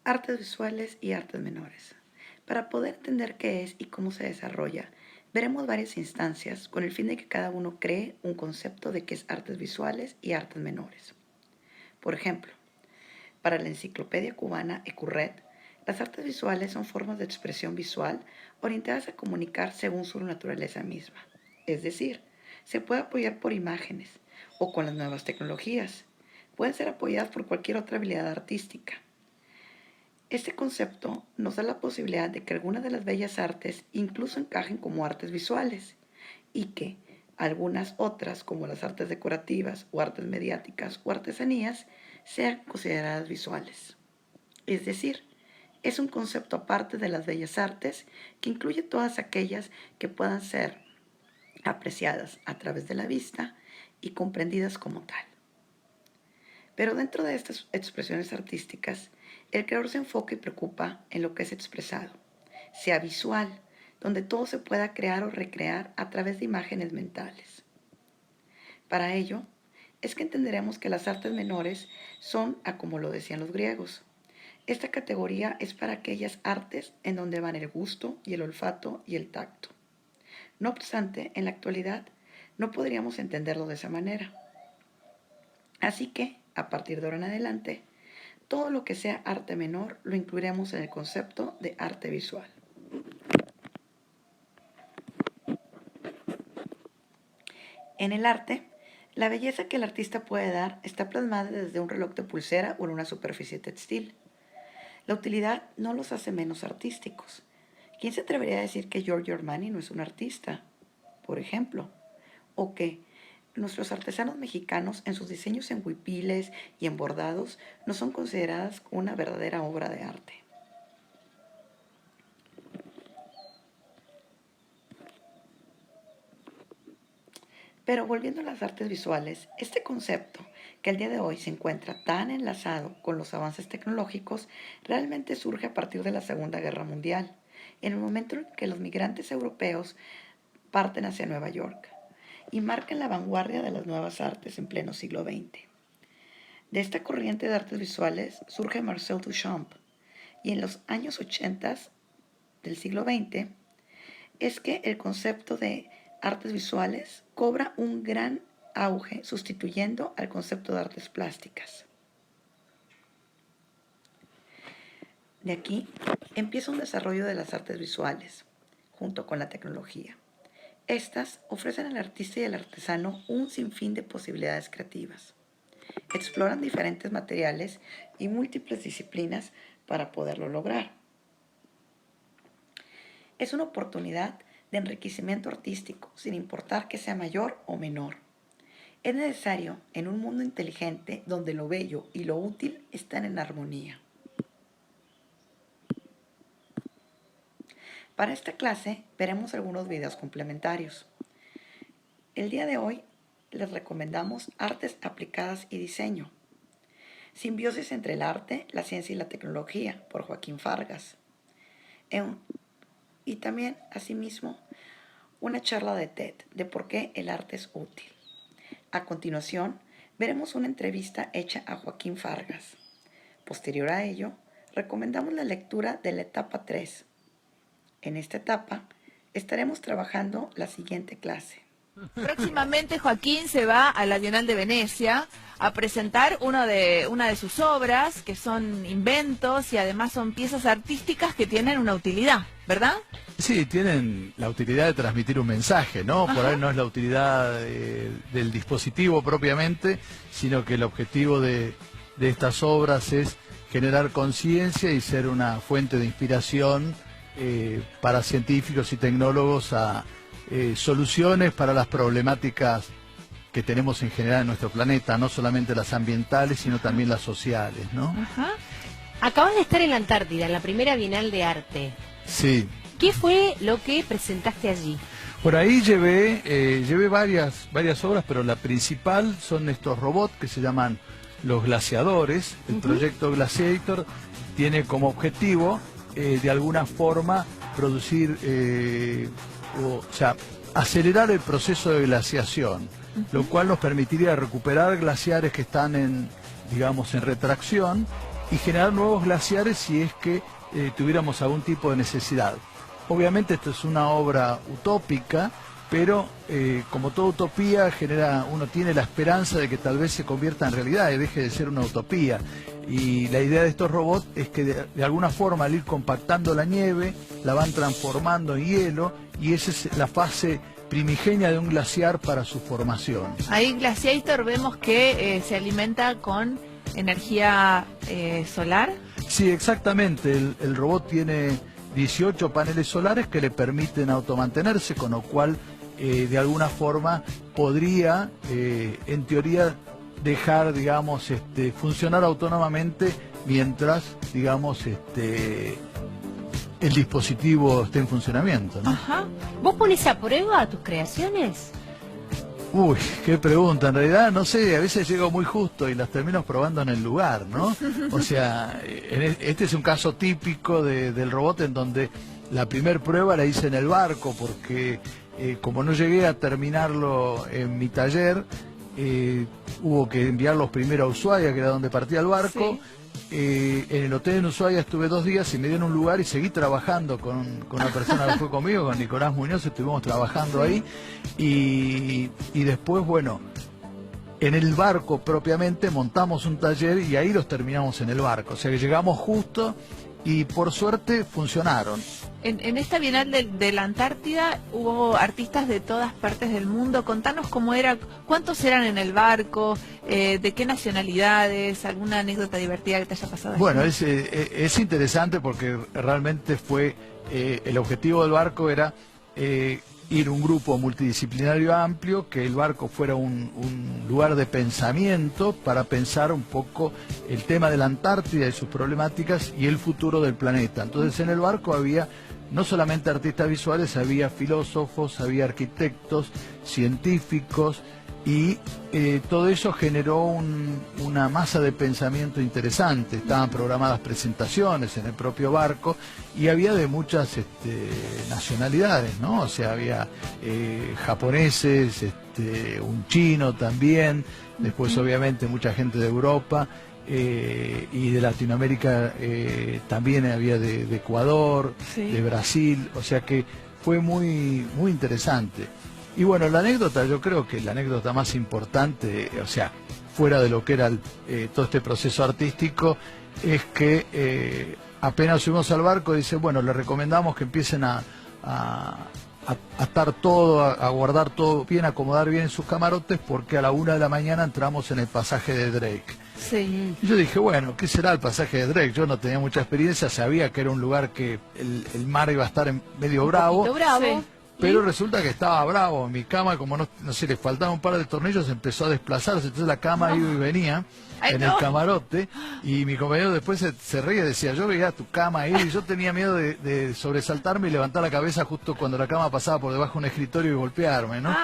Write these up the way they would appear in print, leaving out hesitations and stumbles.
Artes visuales y artes menores. Para poder entender qué es y cómo se desarrolla, veremos varias instancias con el fin de que cada uno cree un concepto de qué es artes visuales y artes menores. Por ejemplo, para la Enciclopedia Cubana Ecurret, las artes visuales son formas de expresión visual orientadas a comunicar según su naturaleza misma. Es decir, se puede apoyar por imágenes o con las nuevas tecnologías. Pueden ser apoyadas por cualquier otra habilidad artística. Este concepto nos da la posibilidad de que algunas de las bellas artes incluso encajen como artes visuales y que algunas otras, como las artes decorativas o artes mediáticas o artesanías, sean consideradas visuales. Es decir, es un concepto aparte de las bellas artes que incluye todas aquellas que puedan ser apreciadas a través de la vista y comprendidas como tal. Pero dentro de estas expresiones artísticas, el creador se enfoca y preocupa en lo que es expresado, sea visual, donde todo se pueda crear o recrear a través de imágenes mentales. Para ello, es que entenderemos que las artes menores son, como lo decían los griegos. Esta categoría es para aquellas artes en donde van el gusto y el olfato y el tacto. No obstante, en la actualidad no podríamos entenderlo de esa manera. Así que, a partir de ahora en adelante, todo lo que sea arte menor lo incluiremos en el concepto de arte visual. En el arte, la belleza que el artista puede dar está plasmada desde un reloj de pulsera o en una superficie textil. La utilidad no los hace menos artísticos. ¿Quién se atrevería a decir que Giorgio Armani no es un artista, por ejemplo? O que nuestros artesanos mexicanos en sus diseños en huipiles y en bordados no son consideradas una verdadera obra de arte. Pero volviendo a las artes visuales, este concepto, que al día de hoy se encuentra tan enlazado con los avances tecnológicos, realmente surge a partir de la Segunda Guerra Mundial, en el momento en que los migrantes europeos parten hacia Nueva York y marcan la vanguardia de las nuevas artes en pleno siglo XX. De esta corriente de artes visuales surge Marcel Duchamp, y en los años 80 del siglo XX es que el concepto de artes visuales cobra un gran auge sustituyendo al concepto de artes plásticas. De aquí empieza un desarrollo de las artes visuales, junto con la tecnología. Estas ofrecen al artista y al artesano un sinfín de posibilidades creativas. Exploran diferentes materiales y múltiples disciplinas para poderlo lograr. Es una oportunidad de enriquecimiento artístico, sin importar que sea mayor o menor. Es necesario en un mundo inteligente donde lo bello y lo útil están en armonía. Para esta clase veremos algunos videos complementarios. El día de hoy les recomendamos Artes aplicadas y diseño. Simbiosis entre el arte, la ciencia y la tecnología, por Joaquín Fargas. Y también, asimismo, una charla de TED de por qué el arte es útil. A continuación, veremos una entrevista hecha a Joaquín Fargas. Posterior a ello, recomendamos la lectura de la etapa 3. En esta etapa, estaremos trabajando la siguiente clase. Próximamente Joaquín se va a la Bienal de Venecia a presentar una de sus obras, que son inventos y además son piezas artísticas que tienen una utilidad, ¿verdad? Sí, tienen la utilidad de transmitir un mensaje, ¿no? Por ahí no es la utilidad del dispositivo propiamente, sino que el objetivo de estas obras es generar conciencia y ser una fuente de inspiración para científicos y tecnólogos a soluciones para las problemáticas que tenemos en general en nuestro planeta, no solamente las ambientales, sino también las sociales, ¿no? Ajá. Acabas de estar en la Antártida, en la primera Bienal de Arte. Sí. ¿Qué fue lo que presentaste allí? Por ahí llevé varias obras, pero la principal son estos robots que se llaman los glaciadores. El proyecto Glaciator tiene como objetivo, de alguna forma, producir, acelerar el proceso de glaciación, lo cual nos permitiría recuperar glaciares que están en retracción y generar nuevos glaciares si es que tuviéramos algún tipo de necesidad. Obviamente esto es una obra utópica, pero como toda utopía uno tiene la esperanza de que tal vez se convierta en realidad y deje de ser una utopía. Y la idea de estos robots es que de alguna forma, al ir compactando la nieve, la van transformando en hielo, y esa es la fase primigenia de un glaciar para su formación. Ahí Glaciator vemos que se alimenta con energía solar. Sí, exactamente. El robot tiene 18 paneles solares que le permiten automantenerse, con lo cual de alguna forma podría, en teoría, dejar, digamos, funcionar autónomamente mientras, digamos, el dispositivo esté en funcionamiento, ¿no? Ajá. ¿Vos pones a prueba tus creaciones? Uy, qué pregunta. En realidad, no sé, a veces llego muy justo y las termino probando en el lugar, ¿no? O sea, este es un caso típico del robot en donde la primer prueba la hice en el barco, porque como no llegué a terminarlo en mi taller, hubo que enviarlos primero a Ushuaia, que era donde partía el barco. Sí. En el hotel en Ushuaia estuve 2 días y me dieron un lugar y seguí trabajando con una persona que fue conmigo, con Nicolás Muñoz, estuvimos trabajando ahí. Y después, bueno, en el barco propiamente montamos un taller y ahí los terminamos en el barco. O sea que llegamos justo y por suerte funcionaron. En esta Bienal de la Antártida hubo artistas de todas partes del mundo. Contanos cómo era, cuántos eran en el barco, de qué nacionalidades, alguna anécdota divertida que te haya pasado. Bueno, es interesante porque realmente fue, el objetivo del barco era ir un grupo multidisciplinario amplio, que el barco fuera un lugar de pensamiento para pensar un poco el tema de la Antártida y sus problemáticas y el futuro del planeta. Entonces en el barco había no solamente artistas visuales, había filósofos, había arquitectos, científicos, y todo eso generó una masa de pensamiento interesante. Estaban programadas presentaciones en el propio barco y había de muchas nacionalidades, ¿no? O sea, había japoneses, un chino también, después obviamente mucha gente de Europa, y de Latinoamérica también había de Ecuador, Sí. de Brasil, o sea que fue muy, muy interesante. Y bueno, la anécdota, yo creo que la anécdota más importante, o sea, fuera de lo que era todo este proceso artístico, es que apenas subimos al barco, dice, bueno, le recomendamos que empiecen a estar todo, a guardar todo bien, a acomodar bien sus camarotes, porque a la 1 de la mañana entramos en el pasaje de Drake. Sí. Y yo dije, bueno, ¿qué será el pasaje de Drake? Yo no tenía mucha experiencia, sabía que era un lugar que el mar iba a estar medio bravo. Bravo. Sí. Pero resulta que estaba bravo. Mi cama, como no sé, le faltaba un par de tornillos, empezó a desplazarse. Entonces la cama iba y venía en el camarote. Y mi compañero después se reía y decía, yo veía tu cama ahí. Y yo tenía miedo de sobresaltarme y levantar la cabeza justo cuando la cama pasaba por debajo de un escritorio y golpearme, ¿no?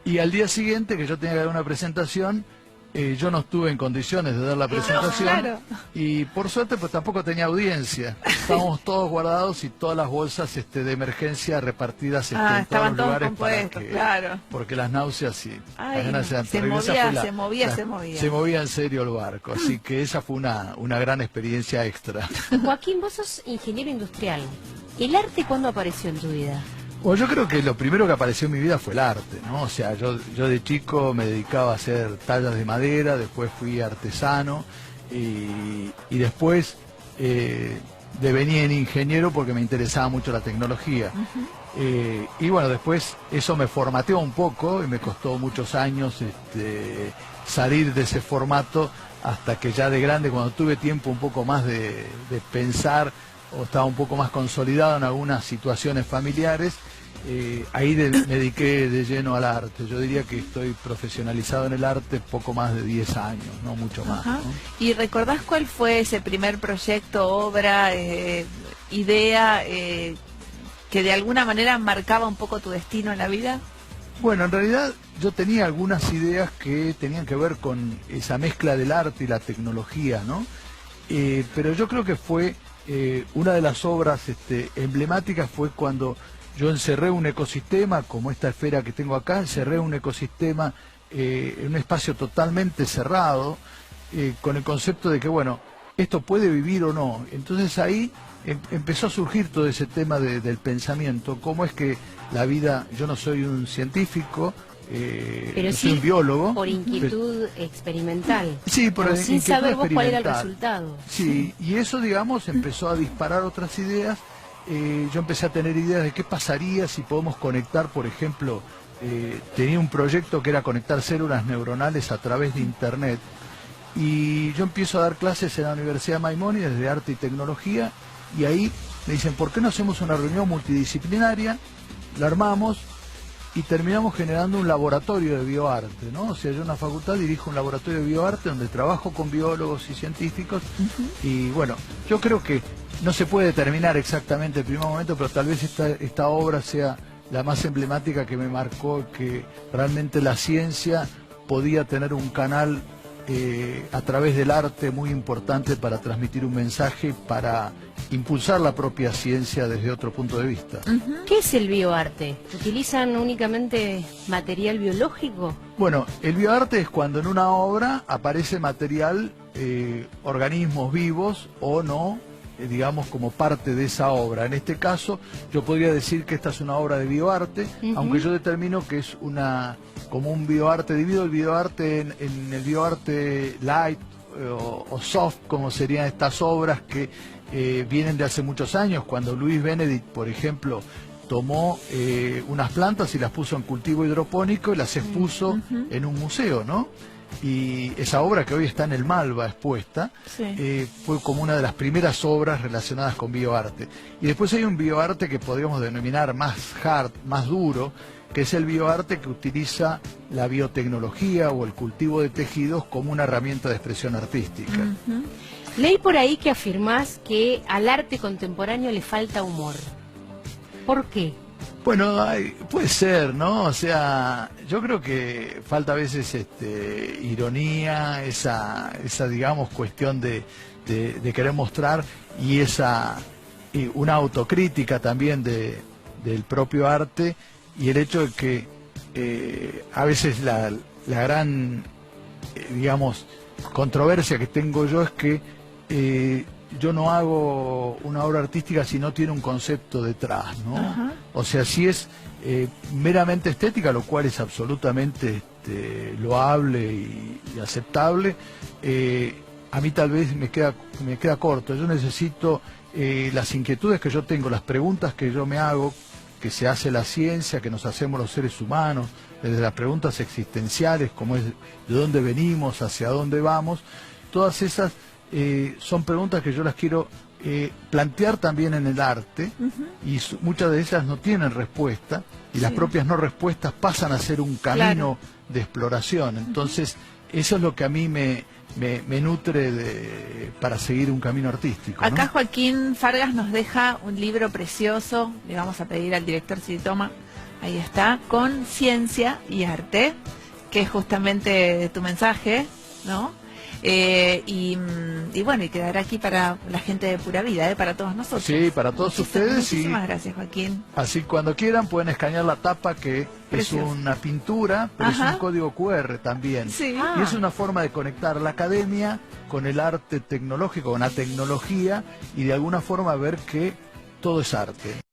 Y al día siguiente, que yo tenía que dar una presentación, yo no estuve en condiciones de dar la presentación. Claro. Y por suerte pues tampoco tenía audiencia. Estábamos todos guardados y todas las bolsas de emergencia repartidas en todos estaban los todos lugares compuestos, claro. porque las náuseas y Ay, las ganas eran se terribles. movía, Esa fue se movía. se movía en serio el barco, así que esa fue una gran experiencia extra. Joaquín, vos sos ingeniero industrial. ¿El arte cuándo apareció en tu vida? Bueno, yo creo que lo primero que apareció en mi vida fue el arte, ¿no? O sea, yo de chico me dedicaba a hacer tallas de madera, después fui artesano y después devení en ingeniero porque me interesaba mucho la tecnología. Y bueno, después eso me formateó un poco y me costó muchos años salir de ese formato, hasta que ya de grande, cuando tuve tiempo un poco más de pensar, o estaba un poco más consolidado en algunas situaciones familiares, ahí me dediqué de lleno al arte. Yo diría que estoy profesionalizado en el arte poco más de 10 años, no mucho más, ¿no? ¿Y recordás cuál fue ese primer proyecto, obra, idea que de alguna manera marcaba un poco tu destino en la vida? Bueno, en realidad yo tenía algunas ideas que tenían que ver con esa mezcla del arte y la tecnología, ¿no? Pero yo creo que fue una de las obras emblemáticas fue cuando yo encerré un ecosistema, como esta esfera que tengo acá, encerré un ecosistema en un espacio totalmente cerrado, con el concepto de que, bueno, ¿esto puede vivir o no? Entonces ahí empezó a surgir todo ese tema del pensamiento, cómo es que la vida, yo no soy un científico, pero no sí, soy un biólogo. por inquietud experimental. Sí, por sin inquietud saber vos cuál era el experimental. resultado. Sí, y eso, digamos, empezó a disparar otras ideas. Yo empecé a tener ideas de qué pasaría si podemos conectar, por ejemplo, tenía un proyecto que era conectar células neuronales a través de Internet. Y yo empiezo a dar clases en la Universidad de Maimónides de arte y tecnología, y ahí me dicen, ¿por qué no hacemos una reunión multidisciplinaria? La armamos y terminamos generando un laboratorio de bioarte, ¿no? O sea, yo en la facultad dirijo un laboratorio de bioarte donde trabajo con biólogos y científicos. Y bueno, yo creo que no se puede determinar exactamente el primer momento, pero tal vez esta obra sea la más emblemática que me marcó, que realmente la ciencia podía tener un canal a través del arte muy importante para transmitir un mensaje, para impulsar la propia ciencia desde otro punto de vista. ¿Qué es el bioarte? ¿Utilizan únicamente material biológico? Bueno, el bioarte es cuando en una obra aparece material, organismos vivos o no, digamos, como parte de esa obra. En este caso, yo podría decir que esta es una obra de bioarte, aunque yo determino que es como un bioarte, divido el bioarte en el bioarte light o soft, como serían estas obras que vienen de hace muchos años, cuando Louis Benedict, por ejemplo, tomó unas plantas y las puso en cultivo hidropónico y las expuso en un museo, ¿no? Y esa obra, que hoy está en el Malva expuesta, fue como una de las primeras obras relacionadas con bioarte. Y después hay un bioarte que podríamos denominar más hard, más duro, que es el bioarte que utiliza la biotecnología o el cultivo de tejidos como una herramienta de expresión artística. Leí por ahí que afirmás que al arte contemporáneo le falta humor. ¿Por qué? Bueno, puede ser, ¿no? O sea, yo creo que falta a veces ironía, esa digamos, cuestión de querer mostrar, y una autocrítica también del propio arte, y el hecho de que a veces la gran, digamos, controversia que tengo yo es que yo no hago una obra artística si no tiene un concepto detrás, ¿no? O sea, si es meramente estética, lo cual es absolutamente loable y aceptable, a mí tal vez me queda corto. Yo necesito las inquietudes que yo tengo, las preguntas que yo me hago, que se hace la ciencia, que nos hacemos los seres humanos, desde las preguntas existenciales, como es de dónde venimos, hacia dónde vamos, todas esas son preguntas que yo las quiero plantear también en el arte, y muchas de ellas no tienen respuesta, y las propias no respuestas pasan a ser un camino de exploración. Entonces, eso es lo que a mí me nutre para seguir un camino artístico, ¿no? Acá Joaquín Fargas nos deja un libro precioso, le vamos a pedir al director si toma, ahí está, con ciencia y arte, que es justamente tu mensaje, ¿no? Y bueno, y quedará aquí para la gente de Pura Vida, para todos nosotros. Sí, para todos ustedes. Muchísimas gracias, Joaquín. Así, cuando quieran pueden escanear la tapa, que precioso. Es una pintura, pero es un código QR también. Sí. Y es una forma de conectar la academia con el arte tecnológico, con la tecnología, y de alguna forma ver que todo es arte.